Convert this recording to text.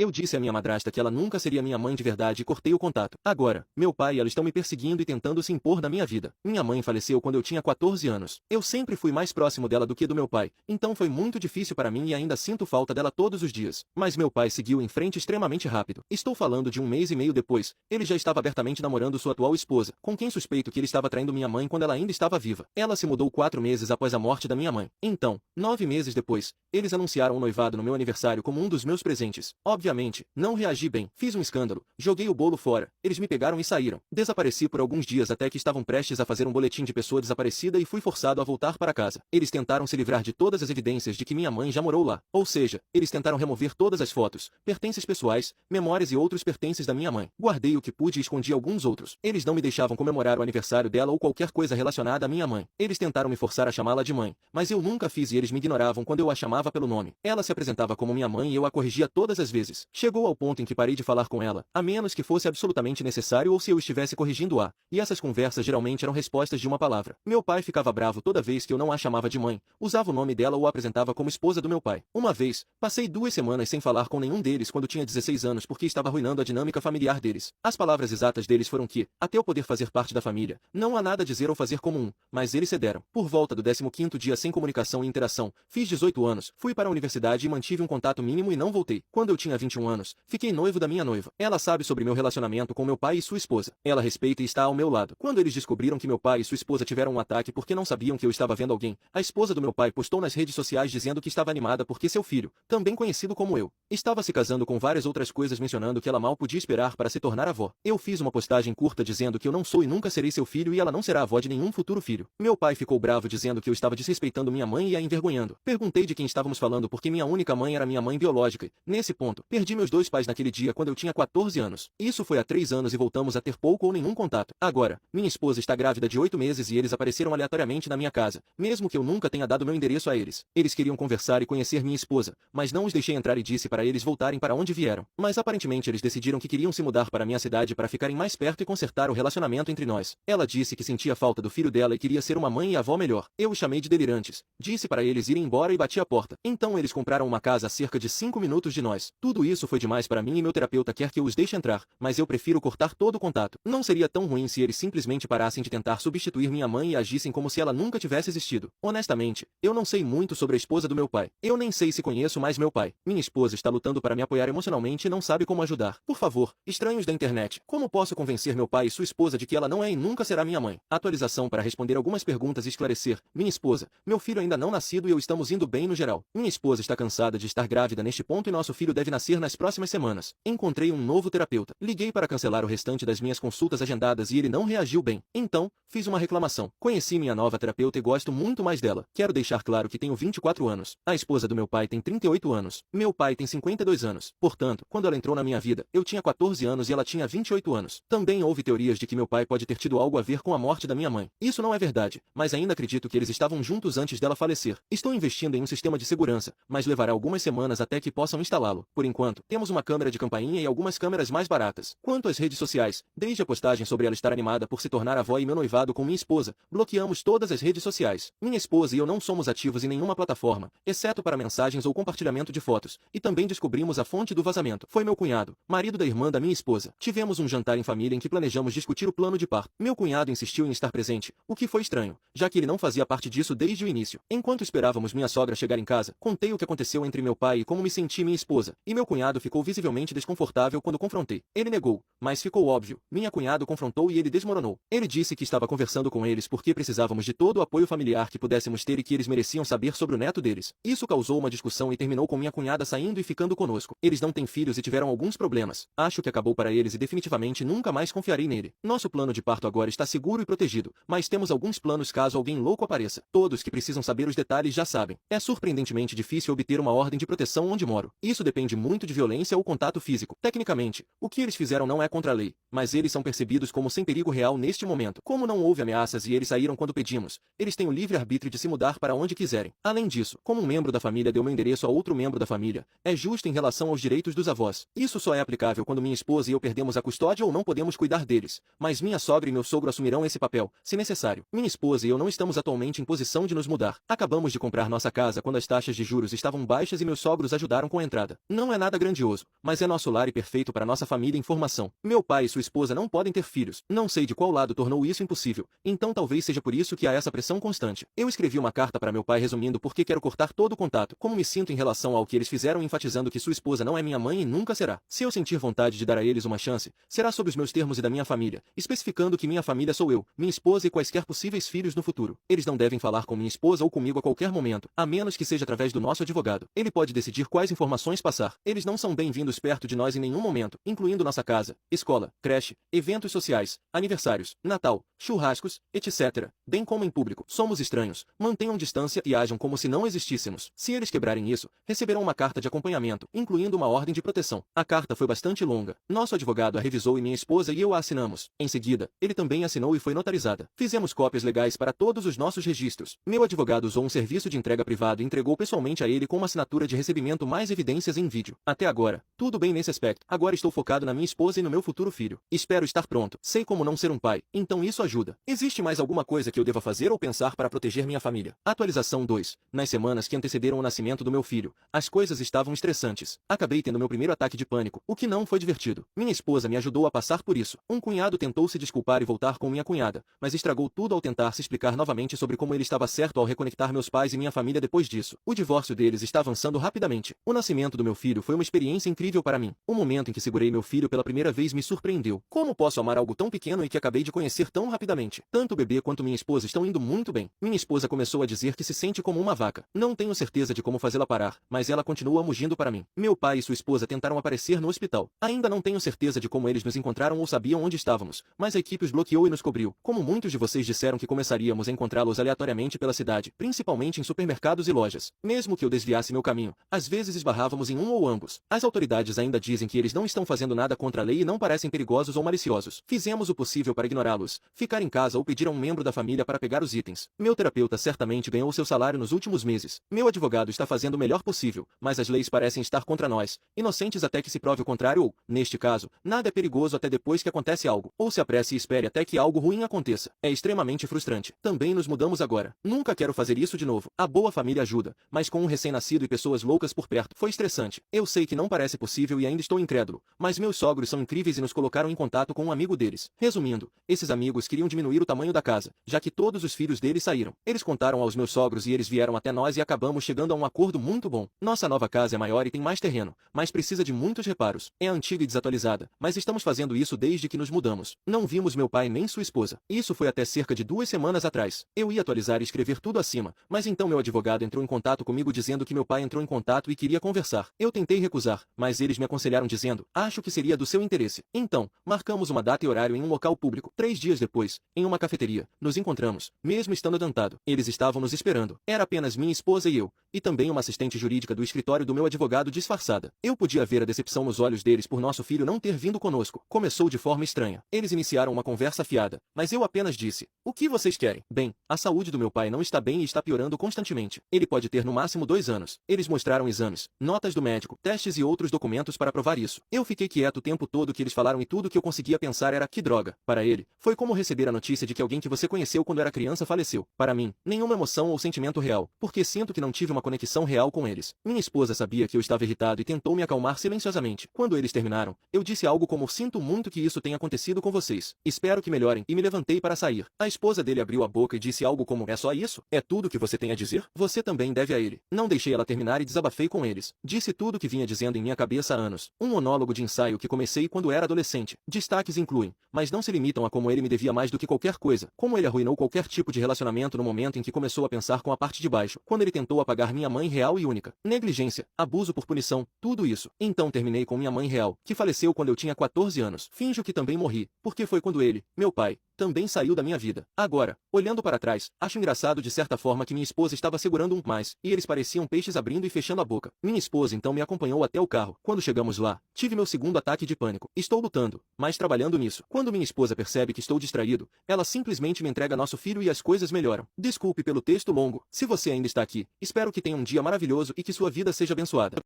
Eu disse à minha madrasta que ela nunca seria minha mãe de verdade e cortei o contato. Agora, meu pai e ela estão me perseguindo e tentando se impor na minha vida. Minha mãe faleceu quando eu tinha 14 anos. Eu sempre fui mais próximo dela do que do meu pai, então foi muito difícil para mim e ainda sinto falta dela todos os dias. Mas meu pai seguiu em frente extremamente rápido. Estou falando de um mês e meio depois, ele já estava abertamente namorando sua atual esposa, com quem suspeito que ele estava traindo minha mãe quando ela ainda estava viva. Ela se mudou 4 meses após a morte da minha mãe. Então, 9 meses depois, eles anunciaram o noivado no meu aniversário como um dos meus presentes. Obviamente, não reagi bem. Fiz um escândalo. Joguei o bolo fora. Eles me pegaram e saíram. Desapareci por alguns dias até que estavam prestes a fazer um boletim de pessoa desaparecida e fui forçado a voltar para casa. Eles tentaram se livrar de todas as evidências de que minha mãe já morou lá. Ou seja, eles tentaram remover todas as fotos, pertences pessoais, memórias e outros pertences da minha mãe. Guardei o que pude e escondi alguns outros. Eles não me deixavam comemorar o aniversário dela ou qualquer coisa relacionada à minha mãe. Eles tentaram me forçar a chamá-la de mãe, mas eu nunca fiz e eles me ignoravam quando eu a chamava pelo nome. Ela se apresentava como minha mãe e eu a corrigia todas as vezes. Chegou ao ponto em que parei de falar com ela, a menos que fosse absolutamente necessário ou se eu estivesse corrigindo-a, e essas conversas geralmente eram respostas de uma palavra. Meu pai ficava bravo toda vez que eu não a chamava de mãe, usava o nome dela ou a apresentava como esposa do meu pai. Uma vez, passei 2 semanas sem falar com nenhum deles quando tinha 16 anos porque estava arruinando a dinâmica familiar deles. As palavras exatas deles foram que, até eu poder fazer parte da família, não há nada a dizer ou fazer como um, mas eles cederam. Por volta do 15º dia sem comunicação e interação, fiz 18 anos, fui para a universidade e mantive um contato mínimo e não voltei. Quando eu tinha 21 anos, fiquei noivo da minha noiva. Ela sabe sobre meu relacionamento com meu pai e sua esposa. Ela respeita e está ao meu lado. Quando eles descobriram que meu pai e sua esposa tiveram um ataque porque não sabiam que eu estava vendo alguém, a esposa do meu pai postou nas redes sociais dizendo que estava animada porque seu filho, também conhecido como eu, estava se casando com várias outras coisas mencionando que ela mal podia esperar para se tornar avó. Eu fiz uma postagem curta dizendo que eu não sou e nunca serei seu filho e ela não será avó de nenhum futuro filho. Meu pai ficou bravo dizendo que eu estava desrespeitando minha mãe e a envergonhando. Perguntei de quem estávamos falando porque minha única mãe era minha mãe biológica. Nesse ponto, perdi meus 2 pais naquele dia quando eu tinha 14 anos. Isso foi há 3 anos e voltamos a ter pouco ou nenhum contato. Agora, minha esposa está grávida de 8 meses e eles apareceram aleatoriamente na minha casa, mesmo que eu nunca tenha dado meu endereço a eles. Eles queriam conversar e conhecer minha esposa, mas não os deixei entrar e disse para eles voltarem para onde vieram. Mas aparentemente eles decidiram que queriam se mudar para minha cidade para ficarem mais perto e consertar o relacionamento entre nós. Ela disse que sentia falta do filho dela e queria ser uma mãe e avó melhor. Eu os chamei de delirantes. Disse para eles irem embora e bati a porta. Então eles compraram uma casa a cerca de 5 minutos de nós. Tudo isso foi demais para mim e meu terapeuta quer que eu os deixe entrar, mas eu prefiro cortar todo o contato. Não seria tão ruim se eles simplesmente parassem de tentar substituir minha mãe e agissem como se ela nunca tivesse existido. Honestamente, eu não sei muito sobre a esposa do meu pai. Eu nem sei se conheço mais meu pai. Minha esposa está lutando para me apoiar emocionalmente e não sabe como ajudar. Por favor, estranhos da internet, como posso convencer meu pai e sua esposa de que ela não é e nunca será minha mãe? Atualização para responder algumas perguntas e esclarecer. Minha esposa, meu filho ainda não nascido e eu estamos indo bem no geral. Minha esposa está cansada de estar grávida neste ponto e nosso filho deve nascer nas próximas semanas. Encontrei um novo terapeuta. Liguei para cancelar o restante das minhas consultas agendadas e ele não reagiu bem. Então, fiz uma reclamação. Conheci minha nova terapeuta e gosto muito mais dela. Quero deixar claro que tenho 24 anos. A esposa do meu pai tem 38 anos. Meu pai tem 52 anos. Portanto, quando ela entrou na minha vida, eu tinha 14 anos e ela tinha 28 anos. Também houve teorias de que meu pai pode ter tido algo a ver com a morte da minha mãe. Isso não é verdade, mas ainda acredito que eles estavam juntos antes dela falecer. Estou investindo em um sistema de segurança, mas levará algumas semanas até que possam instalá-lo. Por enquanto, temos uma câmera de campainha e algumas câmeras mais baratas. Quanto às redes sociais, desde a postagem sobre ela estar animada por se tornar avó e meu noivado com minha esposa, bloqueamos todas as redes sociais. Minha esposa e eu não somos ativos em nenhuma plataforma, exceto para mensagens ou compartilhamento de fotos, e também descobrimos a fonte do vazamento. Foi meu cunhado, marido da irmã da minha esposa. Tivemos um jantar em família em que planejamos discutir o plano de parto. Meu cunhado insistiu em estar presente, o que foi estranho, já que ele não fazia parte disso desde o início. Enquanto esperávamos minha sogra chegar em casa, contei o que aconteceu entre meu pai e como me senti minha esposa, e meu cunhado ficou visivelmente desconfortável quando confrontei. Ele negou, mas ficou óbvio. Minha cunhado confrontou e ele desmoronou. Ele disse que estava conversando com eles porque precisávamos de todo o apoio familiar que pudéssemos ter e que eles mereciam saber sobre o neto deles. Isso causou uma discussão e terminou com minha cunhada saindo e ficando conosco. Eles não têm filhos e tiveram alguns problemas. Acho que acabou para eles e definitivamente nunca mais confiarei nele. Nosso plano de parto agora está seguro e protegido, mas temos alguns planos caso alguém louco apareça. Todos que precisam saber os detalhes já sabem. É surpreendentemente difícil obter uma ordem de proteção onde moro. Isso depende muito de violência ou contato físico. Tecnicamente, o que eles fizeram não é contra a lei, mas eles são percebidos como sem perigo real neste momento. Como não houve ameaças e eles saíram quando pedimos, eles têm o livre-arbítrio de se mudar para onde quiserem. Além disso, como um membro da família deu meu endereço a outro membro da família, é justo em relação aos direitos dos avós. Isso só é aplicável quando minha esposa e eu perdemos a custódia ou não podemos cuidar deles, mas minha sogra e meu sogro assumirão esse papel, se necessário. Minha esposa e eu não estamos atualmente em posição de nos mudar. Acabamos de comprar nossa casa quando as taxas de juros estavam baixas e meus sogros ajudaram com a entrada. Não é nada nada grandioso, mas é nosso lar e perfeito para nossa família em formação. Meu pai e sua esposa não podem ter filhos. Não sei de qual lado tornou isso impossível, então talvez seja por isso que há essa pressão constante. Eu escrevi uma carta para meu pai resumindo por que quero cortar todo o contato, como me sinto em relação ao que eles fizeram, enfatizando que sua esposa não é minha mãe e nunca será. Se eu sentir vontade de dar a eles uma chance, será sob os meus termos e da minha família, especificando que minha família sou eu, minha esposa e quaisquer possíveis filhos no futuro. Eles não devem falar com minha esposa ou comigo a qualquer momento, a menos que seja através do nosso advogado. Ele pode decidir quais informações passar. Eles não são bem-vindos perto de nós em nenhum momento, incluindo nossa casa, escola, creche, eventos sociais, aniversários, Natal, churrascos, etc., bem como em público. Somos estranhos, mantenham distância e ajam como se não existíssemos. Se eles quebrarem isso, receberão uma carta de acompanhamento, incluindo uma ordem de proteção. A carta foi bastante longa. Nosso advogado a revisou e minha esposa e eu a assinamos. Em seguida, ele também assinou e foi notarizada. Fizemos cópias legais para todos os nossos registros. Meu advogado usou um serviço de entrega privado e entregou pessoalmente a ele com uma assinatura de recebimento mais evidências em vídeo. Até agora, tudo bem nesse aspecto. Agora estou focado na minha esposa e no meu futuro filho. Espero estar pronto. Sei como não ser um pai, então isso ajuda. Existe mais alguma coisa que eu deva fazer ou pensar para proteger minha família? Atualização 2. Nas semanas que antecederam o nascimento do meu filho, as coisas estavam estressantes. Acabei tendo meu primeiro ataque de pânico, o que não foi divertido. Minha esposa me ajudou a passar por isso. Um cunhado tentou se desculpar e voltar com minha cunhada, mas estragou tudo ao tentar se explicar novamente sobre como ele estava certo ao reconectar meus pais e minha família depois disso. O divórcio deles está avançando rapidamente. O nascimento do meu filho foi uma experiência incrível para mim. O momento em que segurei meu filho pela primeira vez me surpreendeu. Como posso amar algo tão pequeno e que acabei de conhecer tão rapidamente? Tanto o bebê quanto minha esposa estão indo muito bem. Minha esposa começou a dizer que se sente como uma vaca. Não tenho certeza de como fazê-la parar, mas ela continua mugindo para mim. Meu pai e sua esposa tentaram aparecer no hospital. Ainda não tenho certeza de como eles nos encontraram ou sabiam onde estávamos, mas a equipe os bloqueou e nos cobriu. Como muitos de vocês disseram que começaríamos a encontrá-los aleatoriamente pela cidade, principalmente em supermercados e lojas. Mesmo que eu desviasse meu caminho, às vezes esbarrávamos em um ou ambos. As autoridades ainda dizem que eles não estão fazendo nada contra a lei e não parecem perigosos ou maliciosos. Fizemos o possível para ignorá-los, ficar em casa ou pedir a um membro da família para pegar os itens. Meu terapeuta certamente ganhou seu salário nos últimos meses. Meu advogado está fazendo o melhor possível, mas as leis parecem estar contra nós, inocentes até que se prove o contrário ou, neste caso, nada é perigoso até depois que acontece algo. Ou se apresse e espere até que algo ruim aconteça. É extremamente frustrante. Também nos mudamos agora. Nunca quero fazer isso de novo. A boa família ajuda, mas com um recém-nascido e pessoas loucas por perto, foi estressante. Eu sei que não parece possível e ainda estou incrédulo, mas meus sogros são incríveis e nos colocaram em contato com um amigo deles. Resumindo, esses amigos queriam diminuir o tamanho da casa, já que todos os filhos deles saíram. Eles contaram aos meus sogros e eles vieram até nós e acabamos chegando a um acordo muito bom. Nossa nova casa é maior e tem mais terreno, mas precisa de muitos reparos. É antiga e desatualizada, mas estamos fazendo isso desde que nos mudamos. Não vimos meu pai nem sua esposa. Isso foi até cerca de 2 semanas atrás. Eu ia atualizar e escrever tudo acima, mas então meu advogado entrou em contato comigo dizendo que meu pai entrou em contato e queria conversar. Eu tentei recusar, mas eles me aconselharam dizendo, acho que seria do seu interesse. Então, marcamos uma data e horário em um local público. 3 dias depois, em uma cafeteria, nos encontramos, mesmo estando adiantado. Eles estavam nos esperando. Era apenas minha esposa e eu, e também uma assistente jurídica do escritório do meu advogado disfarçada. Eu podia ver a decepção nos olhos deles por nosso filho não ter vindo conosco. Começou de forma estranha. Eles iniciaram uma conversa afiada, mas eu apenas disse, o que vocês querem? Bem, a saúde do meu pai não está bem e está piorando constantemente. Ele pode ter no máximo 2 anos. Eles mostraram exames, notas do médico, testes e outros documentos para provar isso. Eu fiquei quieto o tempo todo que eles falaram e tudo que eu conseguia pensar era, que droga. Para ele, foi como receber a notícia de que alguém que você conheceu quando era criança faleceu. Para mim, nenhuma emoção ou sentimento real, porque sinto que não tive uma conexão real com eles. Minha esposa sabia que eu estava irritado e tentou me acalmar silenciosamente. Quando eles terminaram, eu disse algo como, sinto muito que isso tenha acontecido com vocês. Espero que melhorem, e me levantei para sair. A esposa dele abriu a boca e disse algo como, é só isso? É tudo que você tem a dizer? Você também deve a ele. Não deixei ela terminar e desabafei com eles. Disse tudo o que vinha dizendo em minha cabeça há anos. Um monólogo de ensaio que comecei quando era adolescente. Destaques incluem, mas não se limitam a como ele me devia mais do que qualquer coisa, como ele arruinou qualquer tipo de relacionamento no momento em que começou a pensar com a parte de baixo, quando ele tentou apagar minha mãe real e única. Negligência, abuso por punição, tudo isso. Então terminei com minha mãe real, que faleceu quando eu tinha 14 anos. Finjo que também morri, porque foi quando ele, meu pai, também saiu da minha vida. Agora, olhando para trás, acho engraçado de certa forma que minha esposa estava segurando um mais, e eles pareciam peixes abrindo e fechando a boca. Minha esposa então me acompanhou até o carro. Quando chegamos lá, tive meu segundo ataque de pânico. Estou lutando, mas trabalhando nisso. Quando minha esposa percebe que estou distraído, ela simplesmente me entrega nosso filho e as coisas melhoram. Desculpe pelo texto longo. Se você ainda está aqui, espero que tenha um dia maravilhoso e que sua vida seja abençoada.